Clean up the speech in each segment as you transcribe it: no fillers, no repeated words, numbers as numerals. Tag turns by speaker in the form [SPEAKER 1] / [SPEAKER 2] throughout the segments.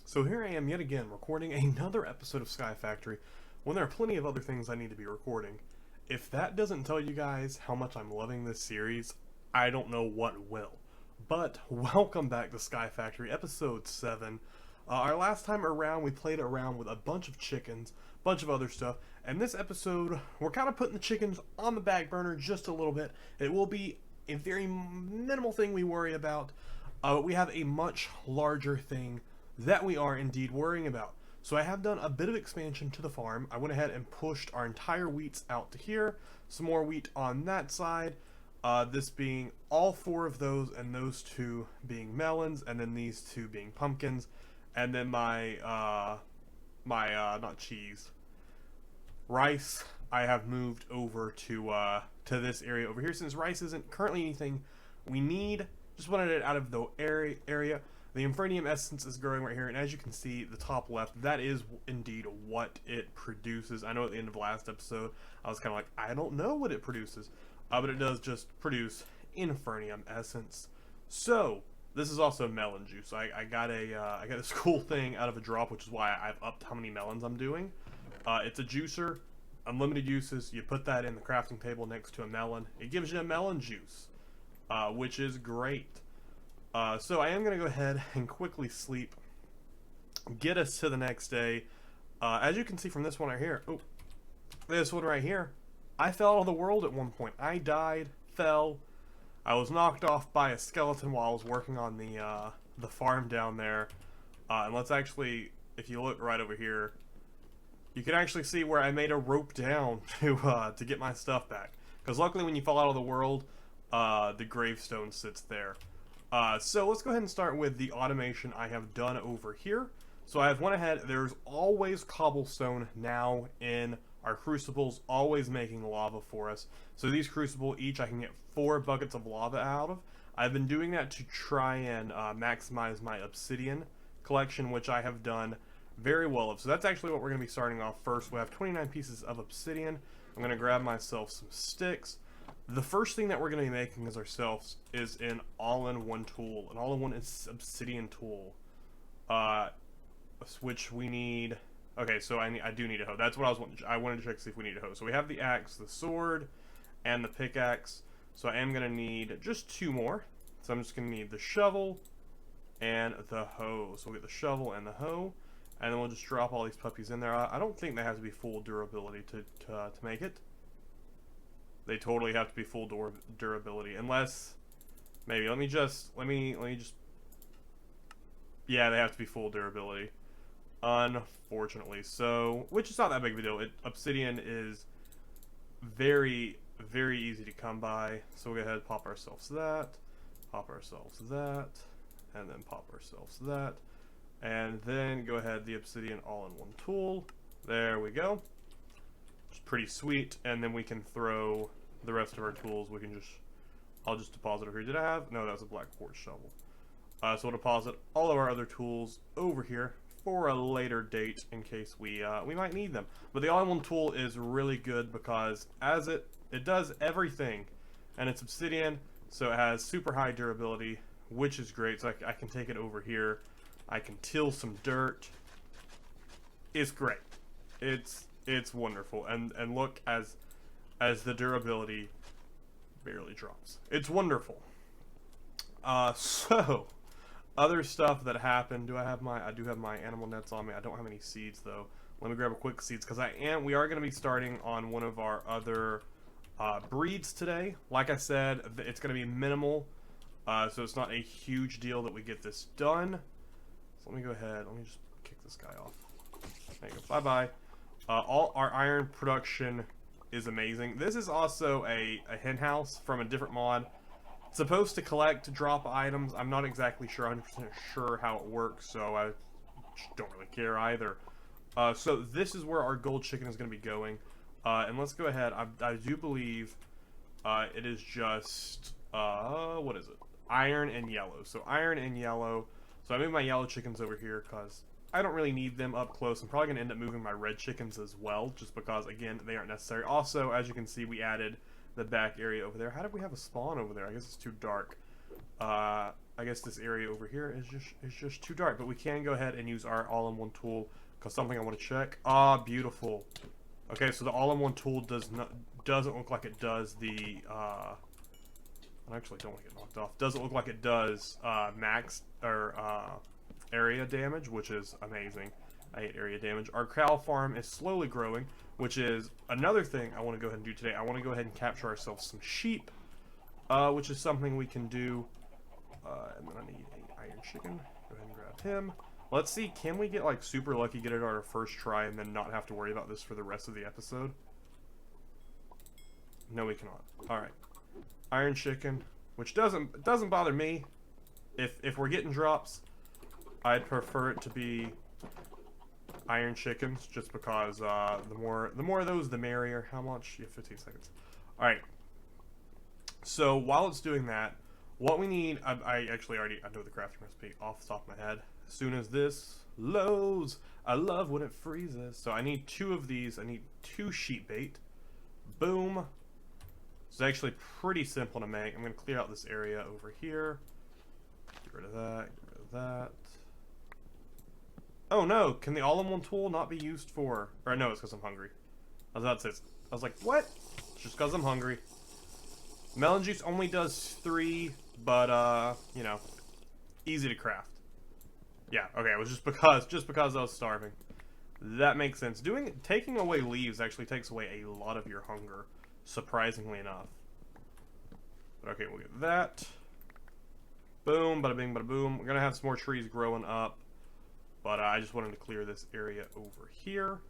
[SPEAKER 1] So here I am yet again recording another episode of Sky Factory when there are plenty of other things I need to be recording. If that doesn't tell you guys how much I'm loving this series, I don't know what will. But welcome back to Sky Factory episode 7. Our last time around we played around with a bunch of chickens, a bunch of other stuff, and this episode we're kind of putting the chickens on the back burner just a little bit. It will be a very minimal thing we worry about, but we have a much larger thing that we are indeed worrying about. So I have done a bit of expansion to the farm. I went ahead and pushed our entire wheats out to here, some more wheat on that side, this being all 4 of those, and those 2 being melons, and then these 2 being pumpkins, and then my not cheese, rice I have moved over to this area over here, since rice isn't currently anything we need. Just wanted it out of the area. The Infranium essence is growing right here, and as you can see, the top left, that is indeed what it produces. I know at the end of last episode, I was kind of like, I don't know what it produces, but it does just produce Infranium essence. So, this is also melon juice. I got this cool thing out of a drop, which is why I've upped how many melons I'm doing. It's a juicer, unlimited uses. You put that in the crafting table next to a melon. It gives you a melon juice, which is great. So I am going to go ahead and quickly sleep, get us to the next day. As you can see from this one right here, I fell out of the world at one point. I died, fell, I was knocked off by a skeleton while I was working on the farm down there. And let's actually, if you look right over here, you can actually see where I made a rope down to get my stuff back. Because luckily when you fall out of the world, the gravestone sits there. So let's go ahead and start with the automation I have done over here. So I have went ahead, there's always cobblestone now in our crucibles, always making lava for us. So these crucible, each I can get 4 buckets of lava out of. I've been doing that to try and maximize my obsidian collection, which I have done very well of. So that's actually what we're going to be starting off first. We have 29 pieces of obsidian. I'm going to grab myself some sticks. The first thing that we're going to be making as ourselves is an all-in-one tool. An all-in-one obsidian tool. Which we need... Okay, so I do need a hoe. That's what I wanted to check to see if we need a hoe. So we have the axe, the sword, and the pickaxe. So I am going to need just 2 more. So I'm just going to need the shovel and the hoe. So we'll get the shovel and the hoe. And then we'll just drop all these puppies in there. I don't think they have to be full durability to make it. They totally have to be full durability, unless maybe let me just yeah, they have to be full durability, unfortunately. So, which is not that big of a deal. Obsidian is very easy to come by. So we'll go ahead and pop ourselves that, and then pop ourselves that, and then go ahead, the obsidian all-in-one tool. There we go. It's pretty sweet. And then we can throw the rest of our tools. I'll just deposit over here. Did I have? No, that was a black quartz shovel. So we'll deposit all of our other tools over here for a later date in case we might need them. But the all-in-one tool is really good because as it does everything, and it's obsidian, so it has super high durability, which is great. So I can take it over here. I can till some dirt. It's great. It's wonderful. And look, as the durability barely drops. It's wonderful. So other stuff that happened. I do have my animal nets on me. I don't have any seeds though. Let me grab a quick seeds because we are going to be starting on one of our other breeds today. Like I said, it's going to be minimal, so it's not a huge deal that we get this done. So let me go ahead. Let me just kick this guy off. There you go. Bye bye. All our iron production is amazing. This is also a hen house from a different mod. It's supposed to collect drop items. I'm not exactly sure 100% sure how it works, so I don't really care either. So this is where our gold chicken is going to be going. And let's go ahead. I do believe it is just what is it? Iron and yellow. So iron and yellow. So I moved my yellow chickens over here because I don't really need them up close. I'm probably going to end up moving my red chickens as well, just because, again, they aren't necessary. Also, as you can see, we added the back area over there. How did we have a spawn over there? I guess it's too dark. I I guess this area over here is just too dark. But we can go ahead and use our all-in-one tool, because something I want to check. Ah, beautiful. Okay, so the all-in-one tool doesn't look like it does the I actually don't want to get knocked off. Doesn't look like it does max or area damage, which is amazing. I hate area damage. Our cow farm is slowly growing, which is another thing I want to go ahead and do today. I want to go ahead and capture ourselves some sheep, which is something we can do. And then I need an iron chicken. Go ahead and grab him. Let's see, can we get like super lucky, get it on our first try, and then not have to worry about this for the rest of the episode? No, we cannot. Alright. Iron chicken, which doesn't bother me. If we're getting drops, I'd prefer it to be iron chickens, just because the more of those, the merrier. How much? You have 15 seconds. Alright. So while it's doing that, what we need, I actually already, I know the crafting recipe off the top of my head. As soon as this loads, I love when it freezes. So I need 2 of these. I need 2 sheep bait. Boom. It's actually pretty simple to make. I'm going to clear out this area over here. Get rid of that, get rid of that. Oh no, can the all-in-one tool not be used for... Or no, it's because I'm hungry. I was like, what? It's just because I'm hungry. Melon juice only does 3, but, you know, easy to craft. Yeah, okay, it was just because I was starving. That makes sense. Taking away leaves actually takes away a lot of your hunger, surprisingly enough. But okay, we'll get that. Boom, bada bing, bada boom. We're gonna have some more trees growing up, but I just wanted to clear this area over here.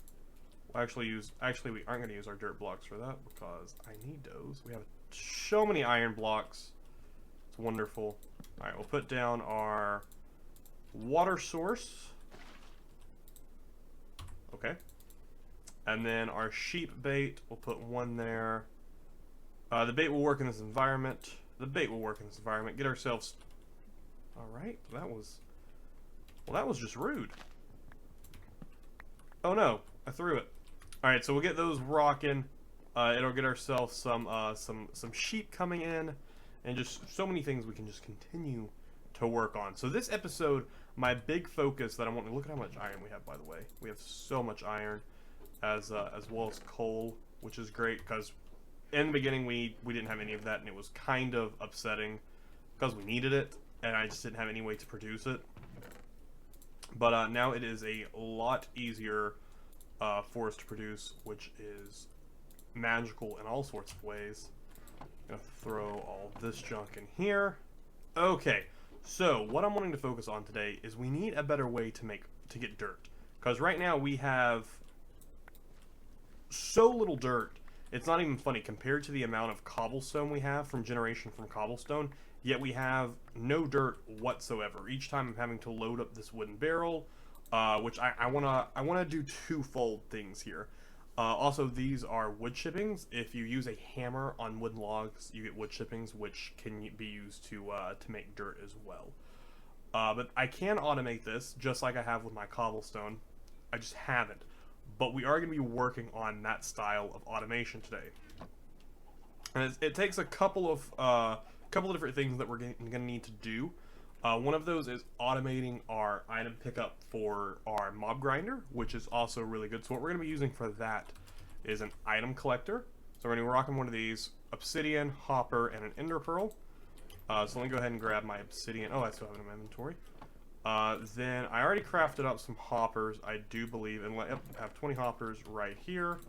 [SPEAKER 1] We'll actually we aren't gonna use our dirt blocks for that because I need those. We have so many iron blocks. It's wonderful. All right, we'll put down our water source. Okay. And then our sheep bait, we'll put 1 there. The bait will work in this environment. The bait will work in this environment. Get ourselves... Alright, that was just rude. Oh no, I threw it. Alright, so we'll get those rocking. It'll get ourselves some sheep coming in. And just so many things we can just continue to work on. So this episode, my big focus that I want to... Look at how much iron we have, by the way. We have so much iron. As well as coal, which is great because in the beginning we didn't have any of that, and it was kind of upsetting because we needed it and I just didn't have any way to produce it. But now it is a lot easier for us to produce, which is magical in all sorts of ways. I'm gonna throw all this junk in here. Okay, so what I'm wanting to focus on today is we need a better way to get dirt, because right now we have so little dirt, it's not even funny compared to the amount of cobblestone we have from cobblestone, yet we have no dirt whatsoever. Each time I'm having to load up this wooden barrel, which I wanna do twofold things here. Also, these are wood chippings. If you use a hammer on wooden logs, you get wood chippings, which can be used to make dirt as well. But I can automate this, just like I have with my cobblestone. I just haven't. But we are going to be working on that style of automation today. And it takes a couple of different things that we're going to need to do. One of those is automating our item pickup for our mob grinder, which is also really good. So what we're going to be using for that is an item collector. So we're going to be rocking one of these, obsidian, hopper, and an ender pearl. So let me go ahead and grab my obsidian. Oh, I still have it in my inventory. Then I already crafted up some hoppers, I do believe, and I have 20 hoppers right here,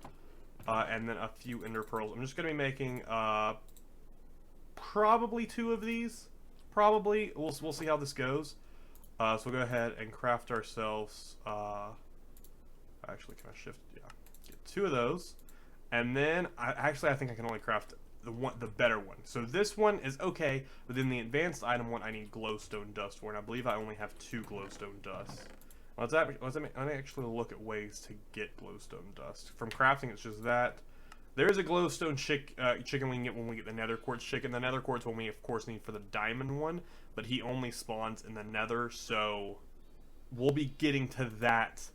[SPEAKER 1] and then a few ender pearls. I'm just going to be making probably 2 of these. Probably. We'll see how this goes. So we'll go ahead and craft ourselves. Actually, can I shift? Yeah, get 2 of those, and then I think I can only craft the better one. So this one is okay, but then the advanced item one I need glowstone dust for, and I believe I only have 2 glowstone dust. Let's actually look at ways to get glowstone dust. From crafting, it's just that. There's a glowstone chicken we can get when we get the nether quartz chicken. The nether quartz one we of course need for the diamond one, but he only spawns in the nether, so we'll be getting to that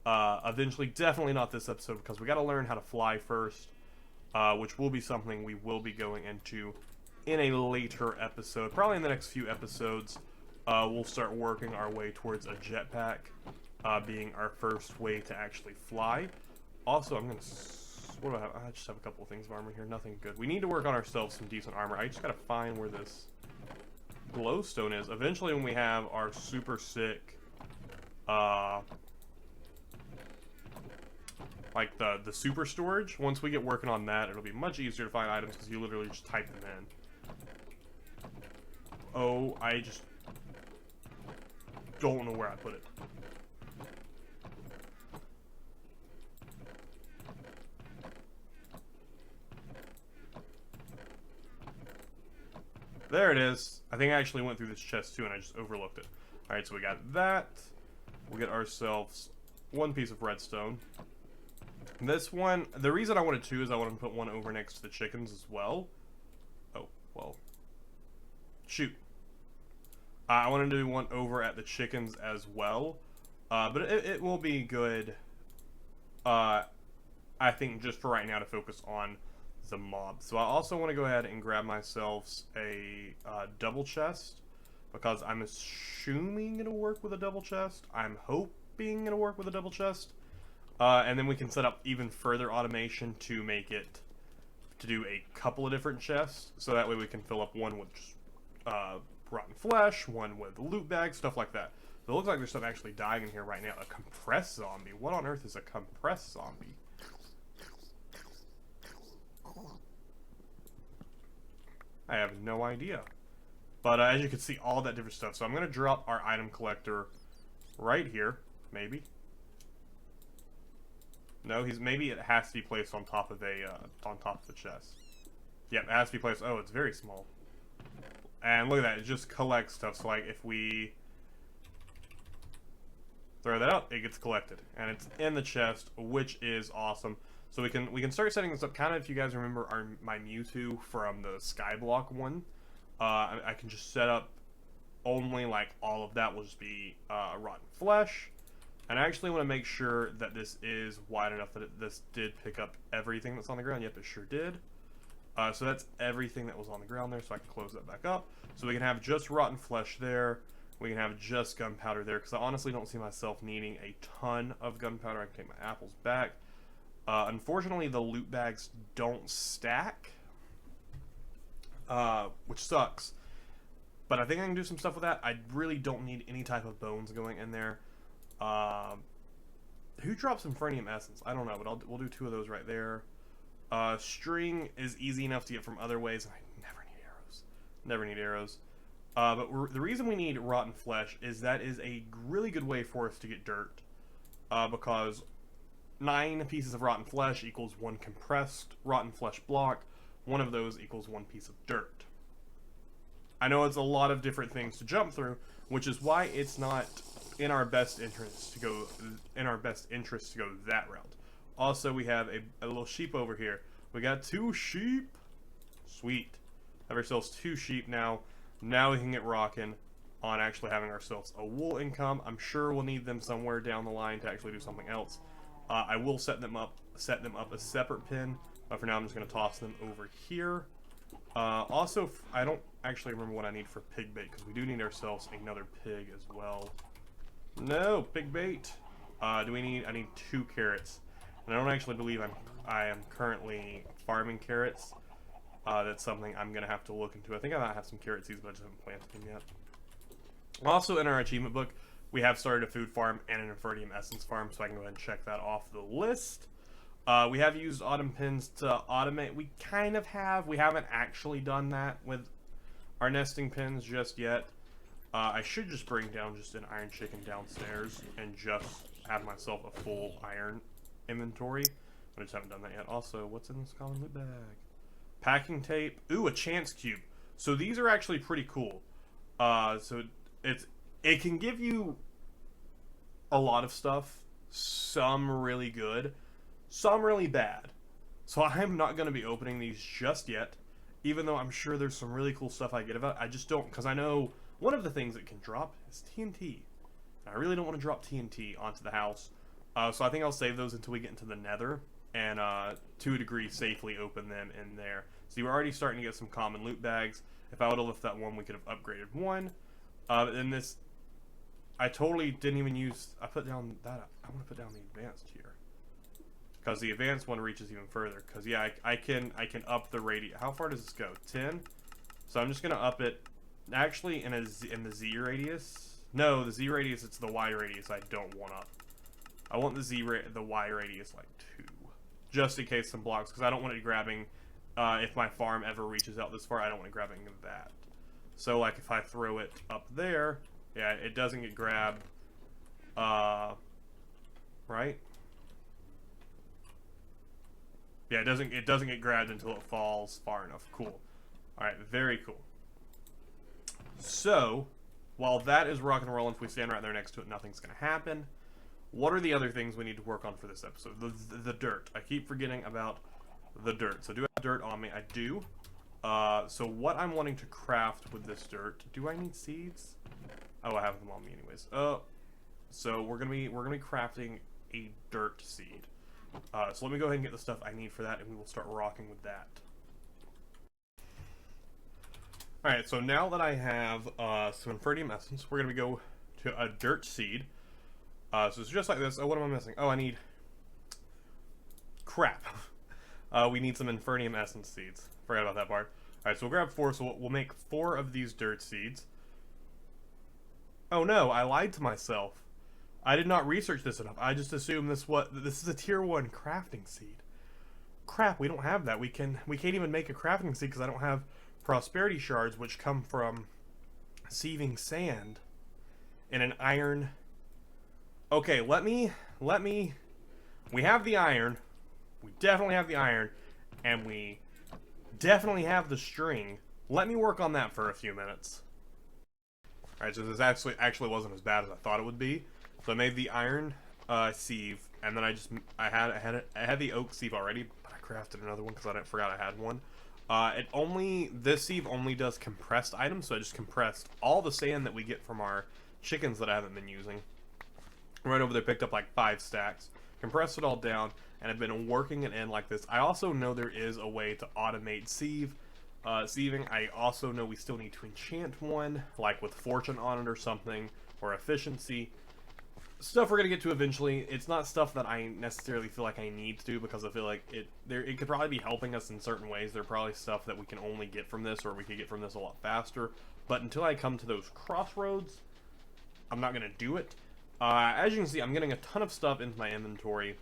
[SPEAKER 1] eventually. Definitely not this episode, because we got to learn how to fly first. Which will be something we will be going into in a later episode, probably in the next few episodes, we'll start working our way towards a jetpack being our first way to actually fly. Also, I'm gonna. What do I have? I just have a couple of things of armor here. Nothing good. We need to work on ourselves some decent armor. I just gotta find where this glowstone is. Eventually, when we have our super sick, like the super storage, once we get working on that, it'll be much easier to find items because you literally just type them in. Oh, I just don't know where I put it. There it is. I think I actually went through this chest too and I just overlooked it. Alright, so we got that. We'll get ourselves one piece of redstone. This one, the reason I wanted two is I wanted to put one over next to the chickens as well. Oh, well. Shoot. I wanted to do one over at the chickens as well. But it will be good, I think, just for right now to focus on the mob. So I also want to go ahead and grab myself a double chest, because I'm assuming it'll work with a double chest. I'm hoping it'll work with a double chest. And then we can set up even further automation to make it, to do a couple of different chests. So that way we can fill up one with just, rotten flesh, one with loot bags, stuff like that. So it looks like there's stuff actually dying in here right now. A compressed zombie. What on earth is a compressed zombie? I have no idea. But as you can see, all that different stuff. So I'm going to drop our item collector right here, maybe. No, maybe it has to be placed on top of the chest. Yep, it has to be placed. Oh, it's very small. And look at that, it just collects stuff. So like if we throw that up, it gets collected, and it's in the chest, which is awesome. So we can start setting this up. Kind of, if you guys remember my Mewtwo from the Skyblock one, I can just set up only like all of that will just be rotten flesh. And I actually want to make sure that this is wide enough that this did pick up everything that's on the ground. Yep, it sure did. So that's everything that was on the ground there, so I can close that back up. So we can have just rotten flesh there. We can have just gunpowder there, because I honestly don't see myself needing a ton of gunpowder. I can take my apples back. Unfortunately, the loot bags don't stack, which sucks. But I think I can do some stuff with that. I really don't need any type of bones going in there. Who drops Infernium Essence? I don't know, but we'll do two of those right there. String is easy enough to get from other ways. I never need arrows. Never need arrows. But the reason we need rotten flesh is that is a really good way for us to get dirt. Because 9 pieces of rotten flesh equals 1 compressed rotten flesh block. One of those equals 1 piece of dirt. I know it's a lot of different things to jump through, which is why it's not in our best interest to go that route. Also, we have a little sheep over here. We got 2 sheep. Sweet. Have ourselves 2 sheep now. Now we can get rocking on actually having ourselves a wool income. I'm sure we'll need them somewhere down the line to actually do something else. I will set them up a separate pin, but for now I'm just going to toss them over here. Also, I don't actually remember what I need for pig bait, because we do need ourselves another pig as well. No, pig bait. I need 2 carrots. And I don't actually believe I am currently farming carrots. That's something I'm going to have to look into. I think I might have some carrot seeds, but I just haven't planted them yet. Also, in our achievement book, we have started a food farm and an Infernium Essence farm, so I can go ahead and check that off the list. We have used autumn pins to automate. We kind of have. We haven't actually done that with our nesting pins just yet. I should just bring down just an iron chicken downstairs and just have myself a full iron inventory. I just haven't done that yet. Also, what's in this common loot bag? Packing tape. Ooh, a chance cube. So these are actually pretty cool. So it can give you a lot of stuff. Some really good, some really bad. So I'm not going to be opening these just yet, even though I'm sure there's some really cool stuff I get about. I just don't, because I know one of the things it can drop is TNT. I really don't want to drop TNT onto the house. So I think I'll save those until we get into the nether and to a degree safely open them in there. See, we're already starting to get some common loot bags. If I would have left that one, we could have upgraded one. But then this, I totally didn't even use, I put down that, I want to put down the advanced here. Because the advanced one reaches even further. Because yeah, I can up the radius. How far does this go? 10? So I'm just going to up it, actually in the Z radius. No, the Z radius, it's the Y radius I don't want up. I want the Y radius like 2. Just in case some blocks, because I don't want it grabbing, if my farm ever reaches out this far, I don't want it grabbing that. So like if I throw it up there, yeah, it doesn't get grabbed, right? Yeah, it doesn't get grabbed until it falls far enough. Cool. Alright, very cool. So, while that is rock and roll, if we stand right there next to it, nothing's going to happen. What are the other things we need to work on for this episode? The dirt. I keep forgetting about the dirt. So do I have dirt on me? I do. So what I'm wanting to craft with this dirt, do I need seeds? Oh, I have them on me anyways. So we're gonna be crafting a dirt seed. So let me go ahead and get the stuff I need for that, and we will start rocking with that. Alright, so now that I have some Infernium Essence, we're gonna go to a dirt seed. So it's just like this. Oh, what am I missing? Oh, I need... crap. We need some Infernium Essence seeds. Forgot about that part. Alright, so we'll grab 4, so we'll make 4 of these dirt seeds. Oh no, I lied to myself. I did not research this enough. I just assumed this is a tier 1 crafting seed. Crap, we don't have that. We can't even make a crafting seed because I don't have prosperity shards, which come from sieving sand in an iron. Okay, let me we have the iron. We definitely have the iron, and we definitely have the string. Let me work on that for a few minutes. Alright, so this actually wasn't as bad as I thought it would be. So I made the iron sieve, and then I had the oak sieve already, but I crafted another one because I forgot I had one. This sieve only does compressed items, so I just compressed all the sand that we get from our chickens that I haven't been using. Right over there, picked up like 5 stacks, compressed it all down, and I've been working it in like this. I also know there is a way to automate sieving. I also know we still need to enchant one, like with fortune on it or something, or efficiency. Stuff we're gonna get to eventually. It's not stuff that I necessarily feel like I need to do, because I feel like it could probably be helping us in certain ways. There are probably stuff that we can only get from this, or we could get from this a lot faster. But until I come to those crossroads, I'm not gonna do it. As you can see, I'm getting a ton of stuff into my inventory.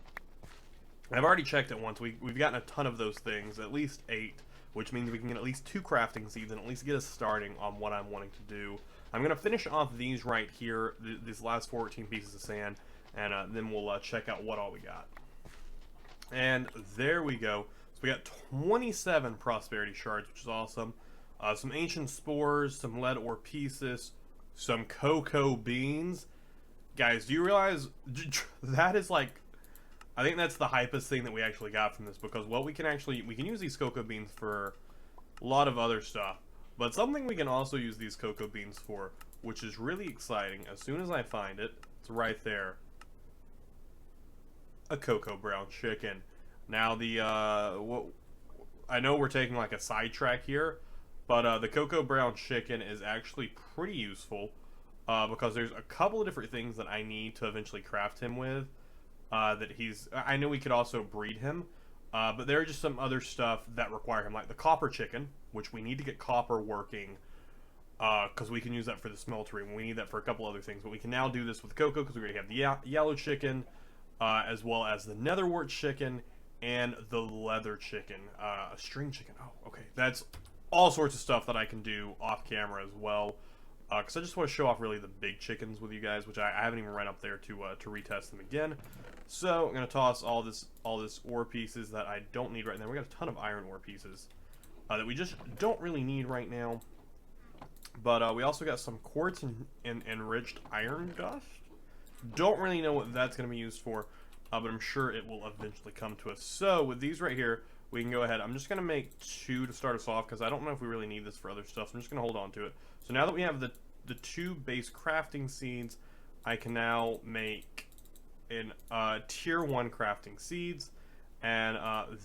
[SPEAKER 1] I've already checked it once. We've gotten a ton of those things, at least 8, which means we can get at least 2 crafting seeds and at least get us starting on what I'm wanting to do. I'm going to finish off these right here, these last 14 pieces of sand, and then we'll check out what all we got. And there we go. So we got 27 prosperity shards, which is awesome. Some ancient spores, some lead ore pieces, some cocoa beans. Guys, do you realize that is like, I think that's the hypest thing that we actually got from this, because what we can use these cocoa beans for a lot of other stuff. But something we can also use these cocoa beans for, which is really exciting, as soon as I find it, it's right there. A cocoa brown chicken. Now I know we're taking like a sidetrack here, but the cocoa brown chicken is actually pretty useful, because there's a couple of different things that I need to eventually craft him with. I know we could also breed him, but there are just some other stuff that require him, like the copper chicken, which we need to get copper working, because we can use that for the smeltery. We need that for a couple other things, but we can now do this with cocoa because we already have the yellow chicken, as well as the netherwort chicken and the leather chicken, a string chicken. Oh, okay, that's all sorts of stuff that I can do off camera as well, because I just want to show off really the big chickens with you guys, which I haven't even run up there to retest them again. So I'm gonna toss all this ore pieces that I don't need right now. We got a ton of iron ore pieces that we just don't really need right now. But we also got some quartz and enriched iron dust. Don't really know what that's gonna be used for, but I'm sure it will eventually come to us. So with these right here, we can go ahead. I'm just gonna make 2 to start us off, because I don't know if we really need this for other stuff. So I'm just gonna hold on to it. So now that we have the 2 base crafting seeds, I can now make in tier 1 crafting seeds, and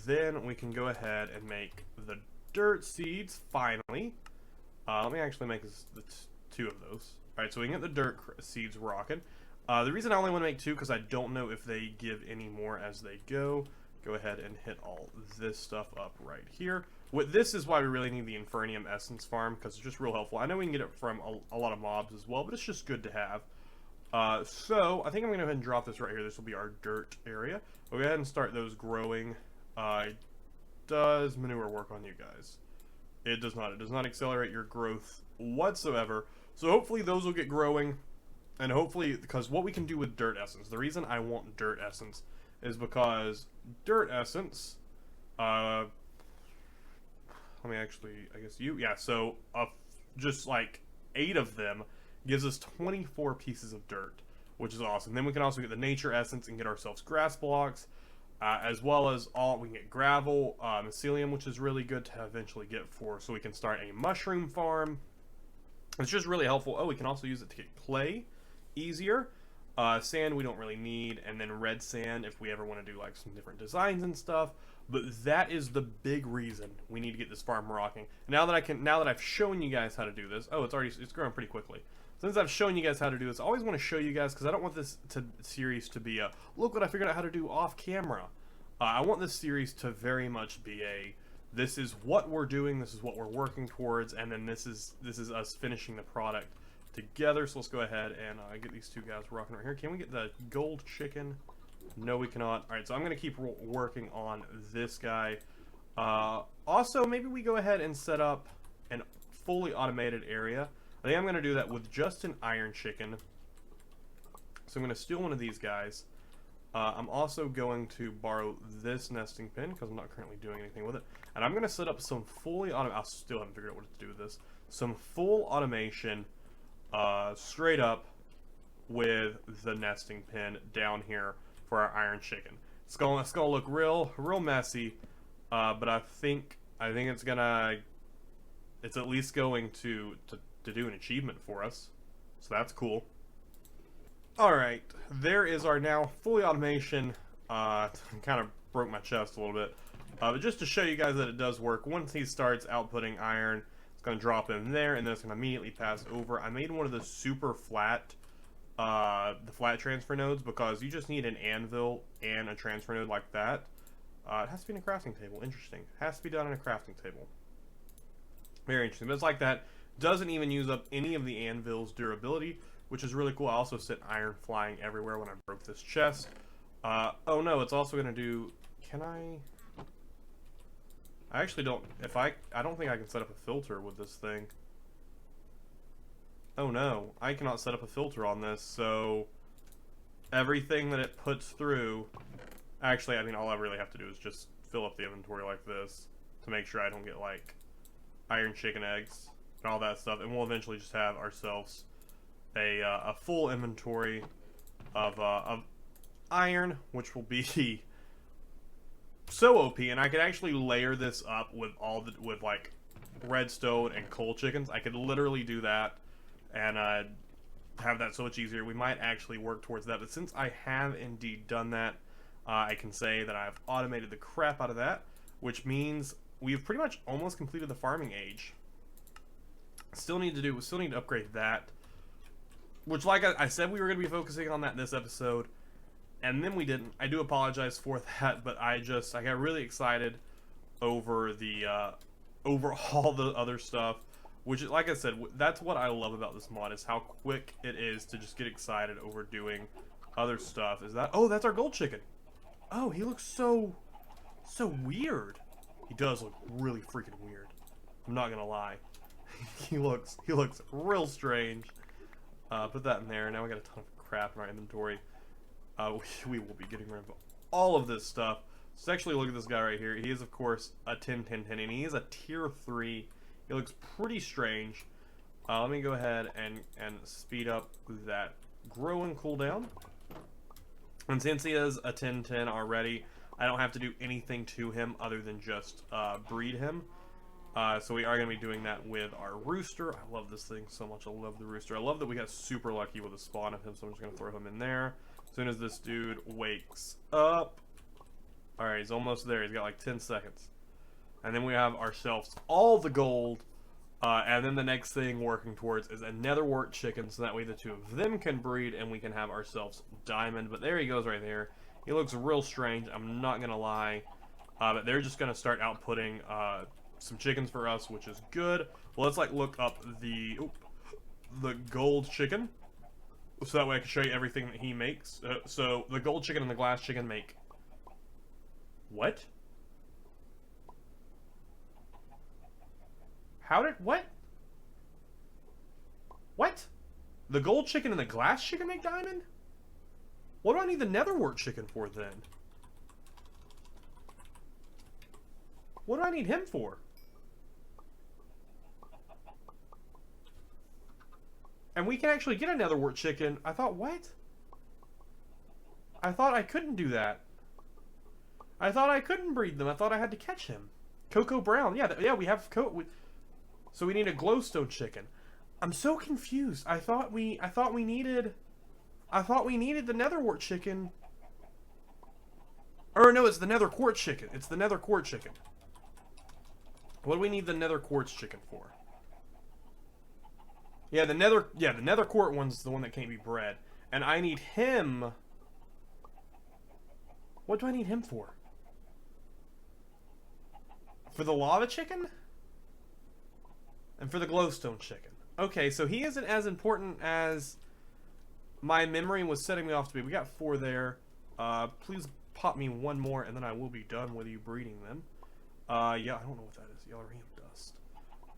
[SPEAKER 1] then we can go ahead and make the dirt seeds, finally. Let me actually make two of those. Alright, so we can get the dirt seeds rocking. The reason I only want to make two, because I don't know if they give any more as they go. Go ahead and hit all this stuff up right here. This is why we really need the Infernium Essence farm, because it's just real helpful. I know we can get it from a lot of mobs as well, but it's just good to have. So, I think I'm going to go ahead and drop this right here. This will be our dirt area. We'll go ahead and start those growing. Does manure work on you guys? It does not. It does not accelerate your growth whatsoever. So hopefully those will get growing. And hopefully, because what we can do with dirt essence, the reason I want dirt essence is because dirt essence, let me actually, I guess so just like 8 of them gives us 24 pieces of dirt, which is awesome. Then we can also get the nature essence and get ourselves grass blocks, as well as we can get gravel, mycelium, which is really good to eventually get so we can start a mushroom farm. It's just really helpful. Oh, we can also use it to get clay easier. Sand we don't really need, and then red sand if we ever want to do like some different designs and stuff. But that is the big reason we need to get this farm rocking. Now that I've shown you guys how to do this. Oh, it's growing pretty quickly. Since I've shown you guys how to do this, I always want to show you guys, because I don't want this series to be a look what I figured out how to do off camera. I want this series to very much be this is what we're doing, this is what we're working towards, and then this is us finishing the product together. So let's go ahead and get these two guys rocking right here. Can we get the gold chicken? No, we cannot. Alright, so I'm going to keep working on this guy. Also, maybe we go ahead and set up an fully automated area. I think I'm going to do that with just an iron chicken. So I'm going to steal one of these guys. I'm also going to borrow this nesting pin, because I'm not currently doing anything with it. And I'm going to set up some fully automated... I still haven't figured out what to do with this. Some full automation, straight up, with the nesting pin down here for our iron chicken. It's gonna look real messy, but I think it's at least going to do an achievement for us. So that's cool. Alright, there is our now fully automation. Kind of broke my chest a little bit. But just to show you guys that it does work, once he starts outputting iron, it's going to drop in there, and then it's going to immediately pass over. I made one of the super flat, the flat transfer nodes, because you just need an anvil and a transfer node like that. It has to be in a crafting table. Interesting. Has to be done in a crafting table. Very interesting. But it's like that. Doesn't even use up any of the anvil's durability, which is really cool. I also set iron flying everywhere when I broke this chest. Oh no, it's also going to do... Can I actually don't... I don't think I can set up a filter with this thing. Oh no, I cannot set up a filter on this, so... Everything that it puts through... Actually, I mean, all I really have to do is just fill up the inventory like this to make sure I don't get, like, iron chicken eggs and all that stuff. And we'll eventually just have ourselves a full inventory of iron, which will be so OP. And I could actually layer this up with with like redstone and coal chickens. I could literally do that and have that so much easier. We might actually work towards that, but since I have indeed done that, I can say that I've automated the crap out of that, which means we've pretty much almost completed the farming age. We still need to upgrade that. Which, like I said, we were going to be focusing on that in this episode, and then we didn't. I do apologize for that, but I got really excited over over all the other stuff, which, like I said, that's what I love about this mod, is how quick it is to just get excited over doing other stuff. Oh, that's our gold chicken. Oh, he looks so weird. He does look really freaking weird. I'm not going to lie. he looks real strange. Put that in there. Now we got a ton of crap in our inventory. We will be getting rid of all of this stuff. Let's actually look at this guy right here. He is, of course, a 10-10-10, and he is a tier 3. He looks pretty strange. Let me go ahead and speed up that growing cooldown. And since he is a 10-10 already, I don't have to do anything to him other than just breed him. So we are going to be doing that with our rooster. I love this thing so much. I love the rooster. I love that we got super lucky with the spawn of him, so I'm just going to throw him in there. As soon as this dude wakes up. Alright, he's almost there. He's got like 10 seconds. And then we have ourselves all the gold. And then the next thing working towards is a netherwort chicken, so that way the two of them can breed and we can have ourselves diamond. But there he goes right there. He looks real strange, I'm not going to lie. But they're just going to start outputting some chickens for us, which is good. Well, let's like look up the gold chicken, so that way I can show you everything that he makes. So the gold chicken and the glass chicken make... What? How did... What? What? The gold chicken and the glass chicken make diamond? What do I need the netherwort chicken for then? What do I need him for? And we can actually get a netherwort chicken. I thought, what? I thought I couldn't do that. I thought I couldn't breed them. I thought I had to catch him. Cocoa Brown. Yeah, we have... So we need a glowstone chicken. I'm so confused. I thought we needed the netherwort chicken. Or no, it's the nether quartz chicken. It's the nether quartz chicken. What do we need the nether quartz chicken for? Yeah, the nether quartz one's the one that can't be bred. And I need him. What do I need him for? For the lava chicken? And for the glowstone chicken. Okay, so he isn't as important as my memory was setting me off to be. We got 4 there. Please pop me 1 more, and then I will be done with you breeding them. Yeah, I don't know what that is. Yellorium dust.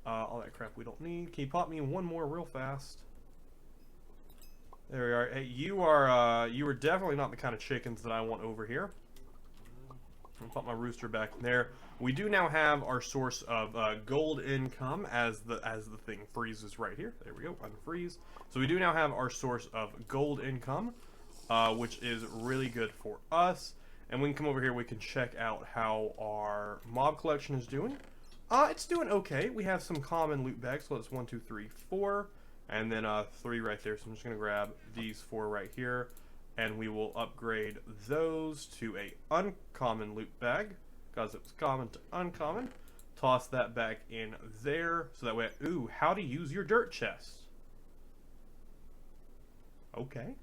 [SPEAKER 1] All that crap we don't need. Can you pop me 1 more real fast? There we are. Hey, you are definitely not the kind of chickens that I want over here. I'll put my rooster back in there. We do now have our source of gold income as the thing freezes right here. There we go, unfreeze. So we do now have our source of gold income, which is really good for us. And we can come over here, we can check out how our mob collection is doing. It's doing okay. We have some common loot bags, so it's 1, 2, 3, 4. And then 3 right there. So I'm just going to grab these 4 right here. And we will upgrade those to a uncommon loot bag, because it was common to uncommon. Toss that back in there, so that way... Ooh, how to use your dirt chest. Okay.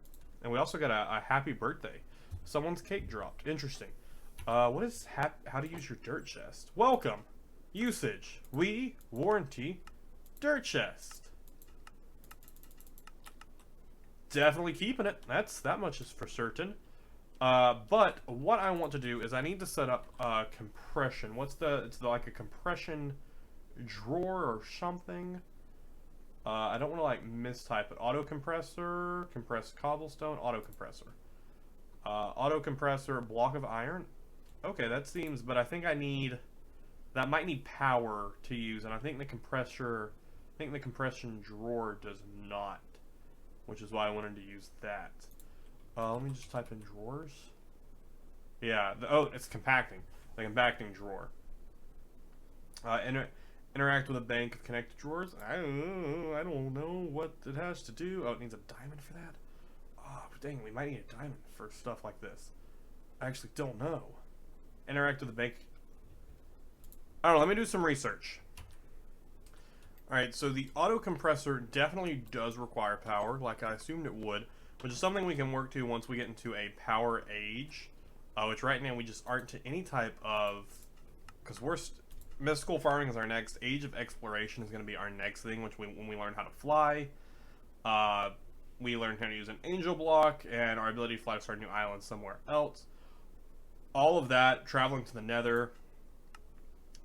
[SPEAKER 1] And we also got a happy birthday. Someone's cake dropped. Interesting. What is how to use your dirt chest? Welcome. Usage. We warranty dirt chest. Definitely keeping it. That much is for certain. But what I want to do is I need to set up compression. It's like a compression drawer or something. I don't want to like mistype it. Auto compressor, compressed cobblestone, auto compressor. Auto compressor, block of iron. Okay, that seems, but I think that might need power to use, and I think the compression drawer does not. Which is why I wanted to use that. Let me just type in drawers. Yeah, it's compacting. The compacting drawer. Interact with a bank of connected drawers. I don't know what it has to do. Oh, it needs a diamond for that? Oh, dang, we might need a diamond for stuff like this. I actually don't know. Interact with the bank. I don't know, let me do some research. Alright, so the auto compressor definitely does require power, like I assumed it would, which is something we can work to once we get into a power age, which right now we just aren't to any type of, because mystical farming is our next, age of exploration is going to be our next thing, when we learn how to fly, we learn how to use an angel block, and our ability to fly to start a new island somewhere else. All of that, traveling to the nether.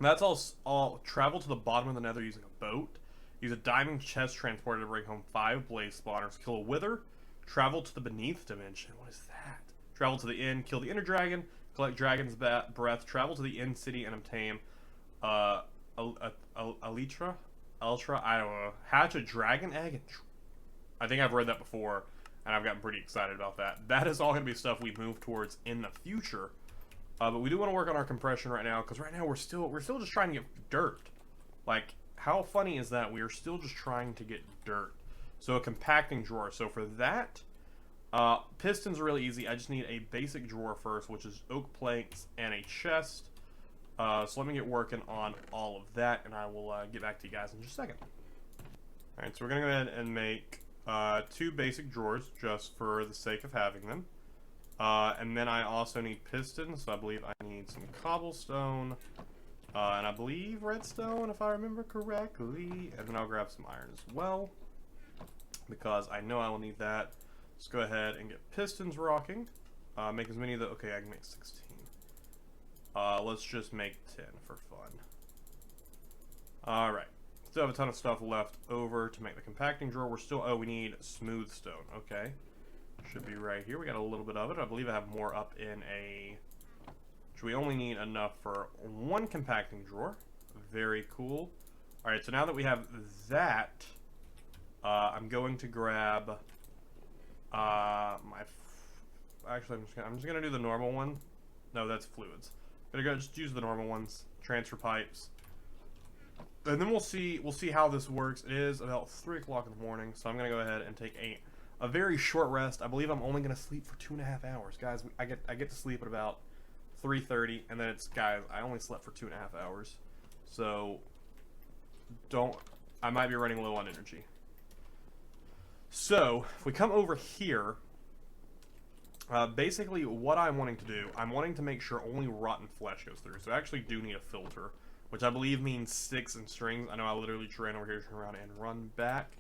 [SPEAKER 1] That's all travel to the bottom of the nether using a boat. Use a diamond chest transporter to bring home 5 blaze spawners. Kill a wither. Travel to the beneath dimension. What is that? Travel to the inn. Kill the inner dragon. Collect dragon's breath. Travel to the inn city and obtain Elytra? Ultra? I don't know. Hatch a dragon egg. And I think I've read that before, and I've gotten pretty excited about that. That is all going to be stuff we move towards in the future. But we do want to work on our compression right now, because right now we're still just trying to get dirt. Like, how funny is that? We are still just trying to get dirt. So a compacting drawer. So for that, pistons are really easy. I just need a basic drawer first, which is oak planks and a chest. So let me get working on all of that, and I will get back to you guys in just a second. Alright, so we're going to go ahead and make 2 basic drawers, just for the sake of having them. And then I also need pistons, so I believe I need some cobblestone, and I believe redstone, if I remember correctly. And then I'll grab some iron as well, because I know I will need that. Let's go ahead and get pistons rocking. Make as many of the... Okay, I can make 16. Let's just make 10 for fun. Alright. Still have a ton of stuff left over to make the compacting drawer. We're still... Oh, we need smooth stone. Okay. Should be right here. We got a little bit of it. I believe I have more up in a... So we only need enough for 1 compacting drawer. Very cool. Alright, so now that we have that, I'm going to grab my... Actually, I'm just gonna do the normal one. No, that's fluids. I'm gonna go just use the normal ones. Transfer pipes. And then we'll see how this works. It is about 3 o'clock in the morning, so I'm gonna go ahead and take a very short rest. I believe I'm only gonna sleep for 2.5 hours, guys. I get to sleep at about 3:30, and then I only slept for 2.5 hours. So I might be running low on energy. So if we come over here, basically what I'm wanting to do, I'm wanting to make sure only rotten flesh goes through. So I actually do need a filter, which I believe means sticks and strings. I know I literally just ran over here, turn around, and run back.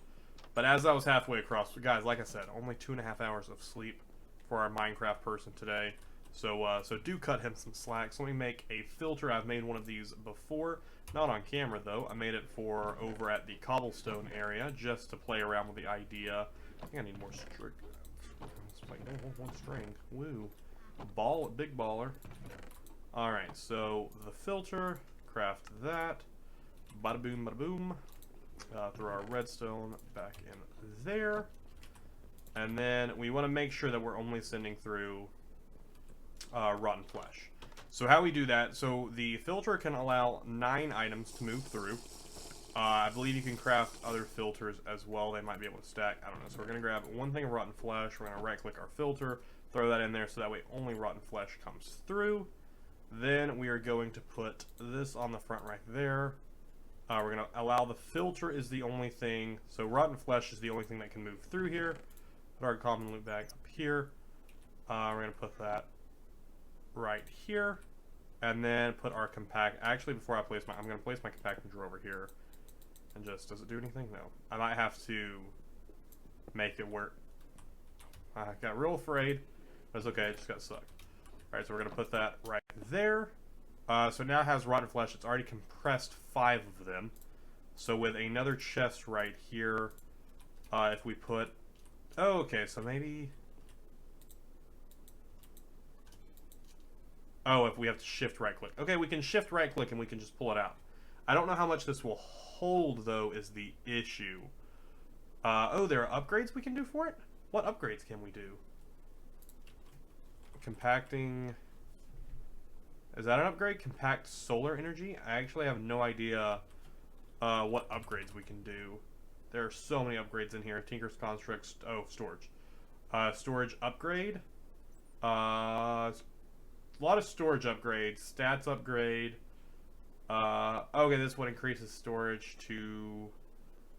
[SPEAKER 1] But as I was halfway across, guys, like I said, only 2.5 hours of sleep for our Minecraft person today. So do cut him some slack. So let me make a filter. I've made one of these before, not on camera though. I made it for over at the cobblestone area, just to play around with the idea. I think I need more string. It's like, oh, 1 string. Woo. Big baller. Alright, so the filter, craft that. Bada boom, bada boom. Throw our redstone back in there. And then we want to make sure that we're only sending through rotten flesh. So how we do that, so the filter can allow 9 items to move through. I believe you can craft other filters as well. They might be able to stack. I don't know. So we're going to grab 1 thing of rotten flesh. We're going to right click our filter, throw that in there so that way only rotten flesh comes through. Then we are going to put this on the front right there. We're going to allow the filter is the only thing. So rotten flesh is the only thing that can move through here. Put our common loot bag up here. We're going to put that right here. And then put our compact... Actually, before I place I'm going to place my compacting drawer over here. And just... Does it do anything? No. I might have to make it work. I got real afraid. But it's okay. It just got stuck. Alright, so we're going to put that right there. So now it has rotten flesh. It's already compressed 5 of them. So with another chest right here, if we put... Oh, okay, so maybe... Oh, if we have to shift right click. Okay, we can shift right click and we can just pull it out. I don't know how much this will hold, though, is the issue. Oh, there are upgrades we can do for it? What upgrades can we do? Compacting... Is that an upgrade? Compact solar energy? I actually have no idea what upgrades we can do. There are so many upgrades in here. Tinker's Constructs... Oh, storage. Storage upgrade. A lot of storage upgrades. Stats upgrade. Okay, this one increases storage to...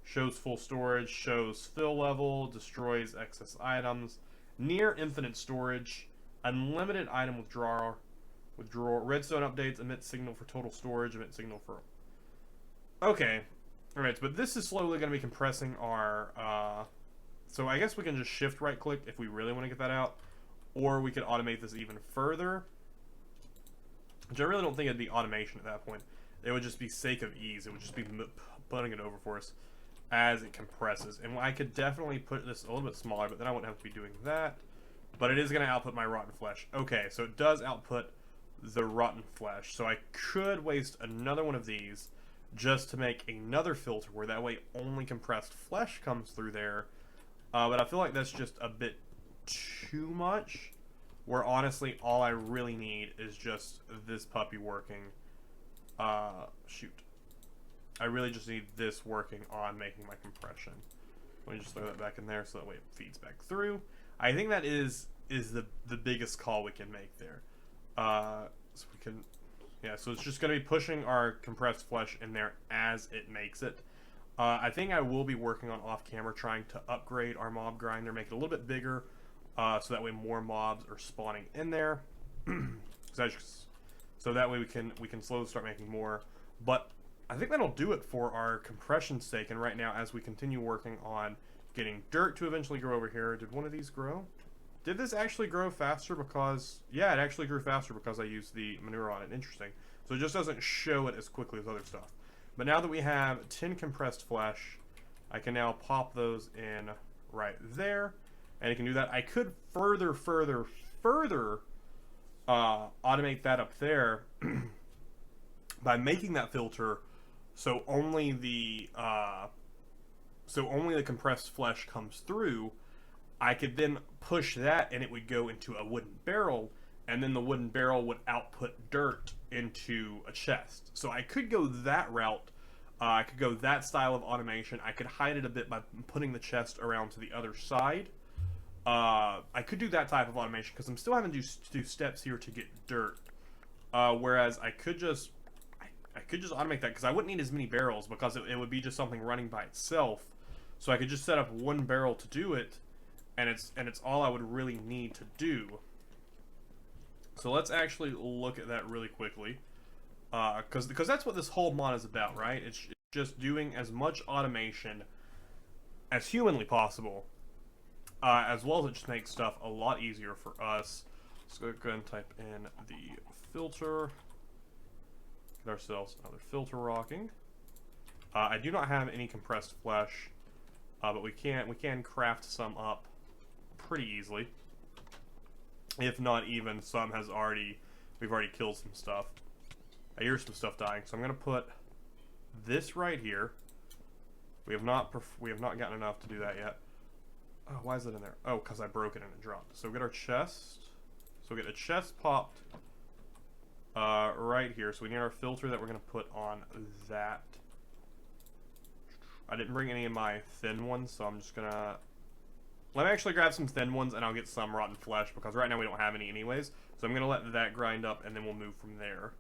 [SPEAKER 1] Shows full storage. Shows fill level. Destroys excess items. Near infinite storage. Unlimited item withdrawal. Redstone updates. Emit signal for total storage. Emit signal for... Okay. Alright, but this is slowly going to be compressing our... So I guess we can just shift right click if we really want to get that out. Or we could automate this even further. Which I really don't think it'd be automation at that point. It would just be sake of ease. It would just be putting it over for us as it compresses. And I could definitely put this a little bit smaller, but then I wouldn't have to be doing that. But it is going to output my rotten flesh. Okay, so it does output the rotten flesh. So I could waste another one of these just to make another filter where that way only compressed flesh comes through there. But I feel like that's just a bit too much. Where honestly, all I really need is just this puppy working. Shoot. I really just need this working on making my compression. Let me just throw that back in there so that way it feeds back through. I think that is the biggest call we can make there. So we can Yeah, so it's just going to be pushing our compressed flesh in there as it makes it. I think I will be working on off-camera trying to upgrade our mob grinder, make it a little bit bigger, so that way more mobs are spawning in there. So that way we can slowly start making more. But I think that'll do it for our compression's sake. And right now, as we continue working on getting dirt to eventually grow over here, did one of these grow? Did this actually grow faster because... Yeah, it actually grew faster because I used the manure on it. Interesting. So it just doesn't show it as quickly as other stuff. But now that we have 10 compressed flesh, I can now pop those in right there. And you can do that. I could further automate that up there by making that filter so only the compressed flesh comes through. I could then push that and it would go into a wooden barrel, and then the wooden barrel would output dirt into a chest. So I could go that route. I could go that style of automation. I could hide it a bit by putting the chest around to the other side. I could do that type of automation because I'm still having to do steps here to get dirt. Whereas I could just automate that because I wouldn't need as many barrels because it would be just something running by itself. So I could just set up one barrel to do it, and it's all I would really need to do. So let's actually look at that really quickly, because that's what this whole mod is about, right? It's just doing as much automation as humanly possible, as well as it just makes stuff a lot easier for us. Let's go ahead and type in the filter. Get ourselves another filter rocking. I do not have any compressed flesh, but we can craft some up pretty easily. If not even some we've already killed some stuff. I hear some stuff dying, so I'm gonna put this right here. We have not gotten enough to do that yet. Oh, why is it in there? Oh, because I broke it and it dropped. So we get our chest. So we get a chest popped right here. So we need our filter that we're gonna put on that. I didn't bring any of my thin ones, so I'm just gonna... Let me actually grab some thin ones and I'll get some rotten flesh because right now we don't have any anyways. So I'm gonna let that grind up and then we'll move from there.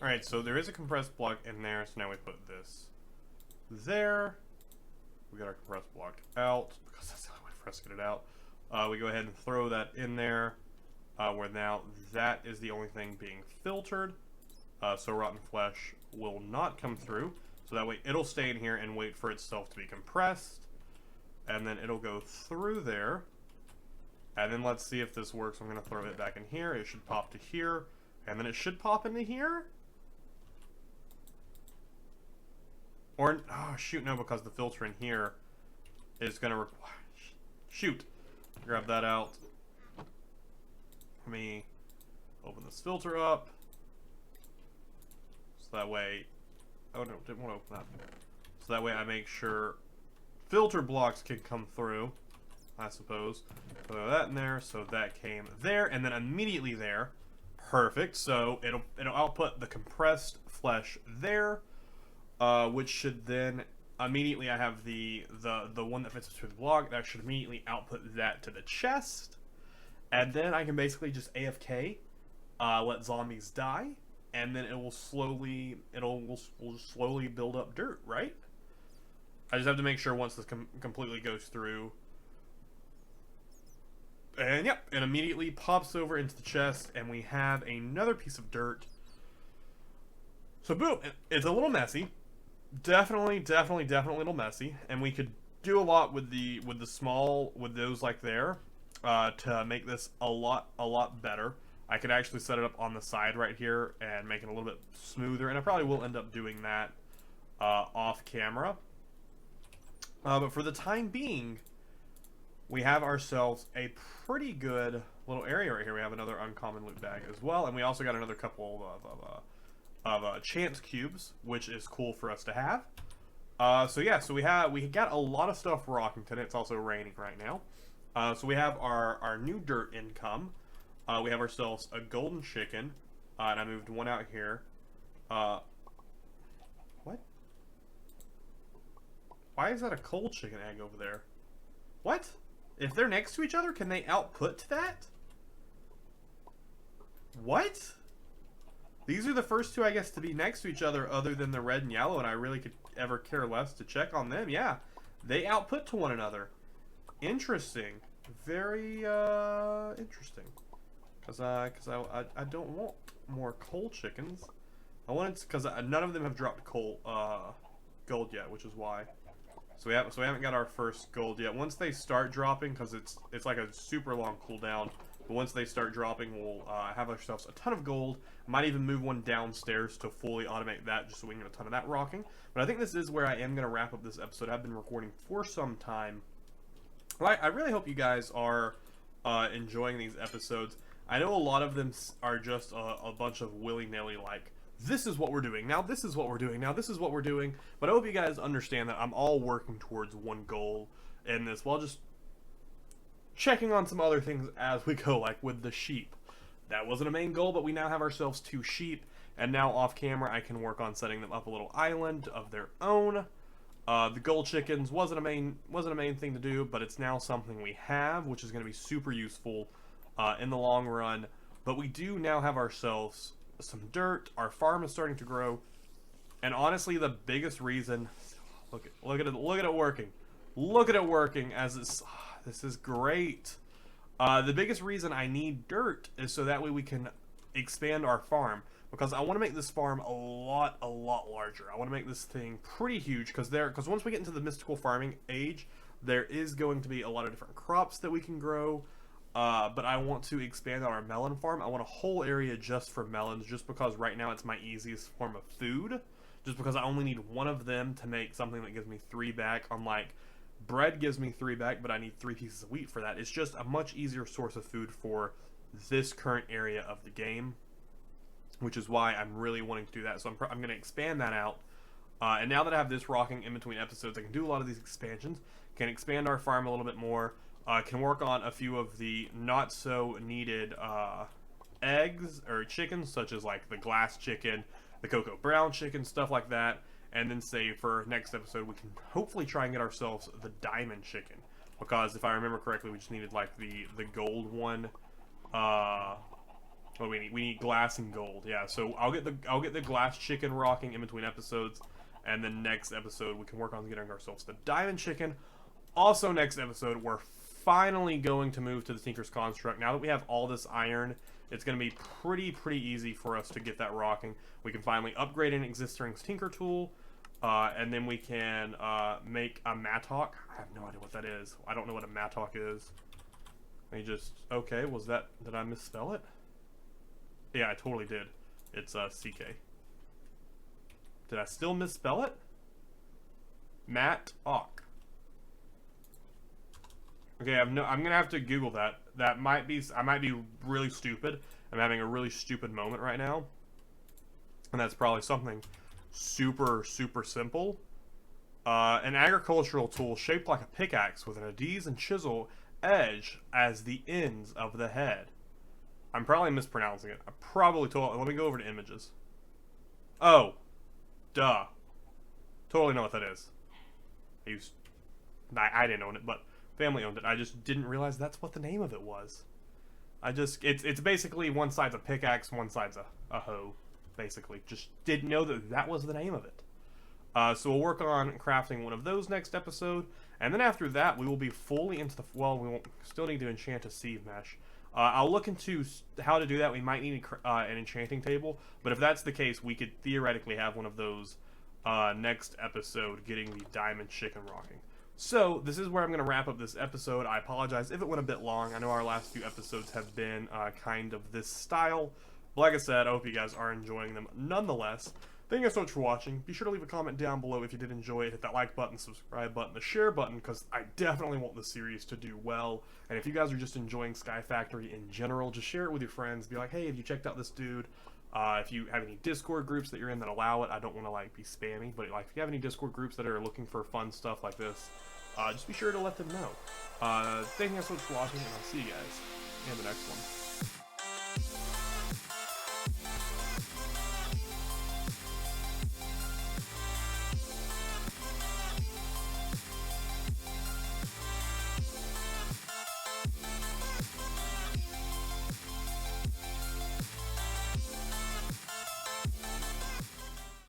[SPEAKER 1] Alright, so there is a compressed block in there, so now we put this there. We got our compressed block out because that's the only way for us to get it out. We go ahead and throw that in there, where now that is the only thing being filtered. So rotten flesh will not come through. So that way it'll stay in here and wait for itself to be compressed. And then it'll go through there. And then let's see if this works. I'm going to throw it back in here. It should pop to here. And then it should pop into here. Or, oh shoot, no, because the filter in here is going to require... Shoot. Grab that out. Let me open this filter up. So that way... Oh no, didn't want to open that. So that way I make sure filter blocks can come through, I suppose. Throw that in there, so that came there, and then immediately there. Perfect. So it'll output the compressed flesh there, which should then immediately I have the one that fits through the block that should immediately output that to the chest, and then I can basically just AFK, let zombies die, and then it will slowly will slowly build up dirt, right? I just have to make sure once this completely goes through. And yep, it immediately pops over into the chest, and we have another piece of dirt. So boom, it's a little messy. Definitely a little messy. And we could do a lot with those like there, to make this a lot better. I could actually set it up on the side right here and make it a little bit smoother, and I probably will end up doing that off camera. But for the time being, we have ourselves a pretty good little area right here. We have another uncommon loot bag as well, and we also got another couple of chance cubes, which is cool for us to have. So yeah, so we got a lot of stuff rocking today. It's also raining right now. So we have our new dirt income. We have ourselves a golden chicken, and I moved one out here. What? Why is that a cold chicken egg over there? What? If they're next to each other, can they output to that? What? These are the first two, I guess, to be next to each other than the red and yellow, and I really could ever care less to check on them. Yeah, they output to one another. Interesting. Very, interesting. Because I don't want more coal chickens. I wanted, because none of them have dropped gold yet, which is why. So we haven't got our first gold yet. Once they start dropping, because it's like a super long cooldown, but once they start dropping, we'll have ourselves a ton of gold. Might even move one downstairs to fully automate that, just so we can get a ton of that rocking. But I think this is where I am going to wrap up this episode. I've been recording for some time. Well, I really hope you guys are enjoying these episodes. I know a lot of them are just a bunch of willy-nilly, like, this is what we're doing, now this is what we're doing, now this is what we're doing. But I hope you guys understand that I'm all working towards one goal in this, while just checking on some other things as we go, like with the sheep. That wasn't a main goal, but we now have ourselves 2 sheep, and now off camera I can work on setting them up a little island of their own. The gold chickens wasn't a main thing to do, but it's now something we have, which is going to be super useful in the long run. But we do now have ourselves some dirt. Our farm is starting to grow, and honestly, the biggest reason, look at it working. Look at it working as it's. This is great. The biggest reason I need dirt is so that way we can expand our farm, because I want to make this farm a lot larger. I want to make this thing pretty huge, because once we get into the mystical farming age, there is going to be a lot of different crops that we can grow. But I want to expand on our melon farm. I want a whole area just for melons, just because right now it's my easiest form of food. Just because I only need 1 of them to make something that gives me 3 back. Unlike bread gives me 3 back, but I need 3 pieces of wheat for that. It's just a much easier source of food for this current area of the game, which is why I'm really wanting to do that. So I'm going to expand that out. And now that I have this rocking in between episodes, I can do a lot of these expansions. Can expand our farm a little bit more. Can work on a few of the not so needed eggs or chickens, such as like the glass chicken, the cocoa brown chicken, stuff like that. And then say for next episode, we can hopefully try and get ourselves the diamond chicken, because if I remember correctly, we just needed like the gold one. What we need glass and gold. Yeah, so I'll get the glass chicken rocking in between episodes, and then next episode we can work on getting ourselves the diamond chicken. Also, next episode we're finally going to move to the Tinker's Construct. Now that we have all this iron, it's going to be pretty easy for us to get that rocking. We can finally upgrade an existing Tinker tool, and then we can make a mattock. I have no idea what that is. I don't know what a mattock is. Let me just... Okay, did I misspell it? Yeah, I totally did. It's CK. Did I still misspell it? Mattock. Okay, I'm gonna have to Google that. I might be really stupid. I'm having a really stupid moment right now, and that's probably something super simple. An agricultural tool shaped like a pickaxe with an adze and chisel edge as the ends of the head. I'm probably mispronouncing it. I probably let me go over to images. Oh, duh. Totally know what that is. I didn't own it, but family owned it. I just didn't realize that's what the name of it was. It's basically one side's a pickaxe, one side's a hoe, basically. Just didn't know that was the name of it. So we'll work on crafting one of those next episode, and then after that we will be fully into we won't still need to enchant a seed mesh. I'll look into how to do that. We might need an enchanting table, but if that's the case, we could theoretically have one of those next episode, getting the diamond chicken rocking. So, this is where I'm going to wrap up this episode. I apologize if it went a bit long. I know our last few episodes have been kind of this style. But like I said, I hope you guys are enjoying them nonetheless. Thank you guys so much for watching. Be sure to leave a comment down below if you did enjoy it. Hit that like button, subscribe button, the share button, because I definitely want the series to do well. And if you guys are just enjoying Sky Factory in general, just share it with your friends. Be like, hey, have you checked out this dude? If you have any Discord groups that you're in that allow it, I don't want to like be spammy, but like if you have any Discord groups that are looking for fun stuff like this, just be sure to let them know. Thank you guys so much for watching, and I'll see you guys in the next one.